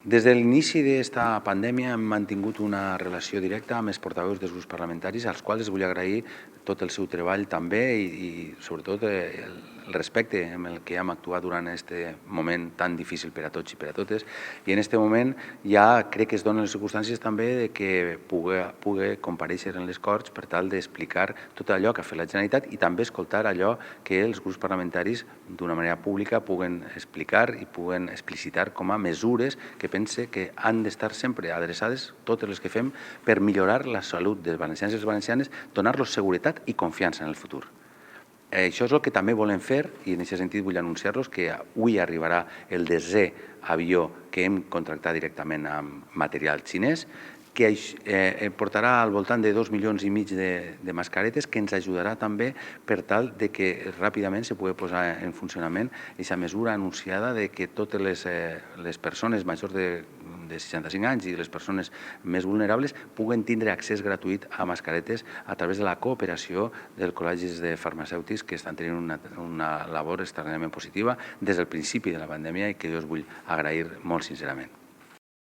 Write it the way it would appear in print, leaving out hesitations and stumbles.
Des de l'inici d'esta pandèmia hem mantingut una relació directa amb els portaveus dels grups parlamentaris, als quals vull agrair tot el seu treball també i sobretot el respecte amb el que hem actuat durant aquest moment tan difícil per a tots i per a totes. I en aquest moment ja crec que es donen les circumstàncies també de que pugui comparèixer en les Corts per tal d'explicar tot allò que ha fet la Generalitat i també escoltar allò que els grups parlamentaris d'una manera pública puguen explicar i puguen explicitar com a mesures que pense que han d'estar sempre adreçades, totes les que fem, per millorar la salut dels valencians i les valencianes, donar-los seguretat i confiança en el futur. Això és el que també volem fer i en aquest sentit vull anunciar-los que avui arribarà el 10è avió que hem contractat directament amb material xinès, que portarà al voltant de 2,5 milions de mascaretes, que ens ajudarà també per tal de que ràpidament se pugui posar en funcionament aquesta mesura anunciada de que totes les persones majors de 65 anys i les persones més vulnerables puguen tindre accés gratuït a mascaretes a través de la cooperació dels col·legis de farmacèutics que estan tenint una labor extraordinàriament positiva des del principi de la pandèmia i que jo us vull agrair molt sincerament.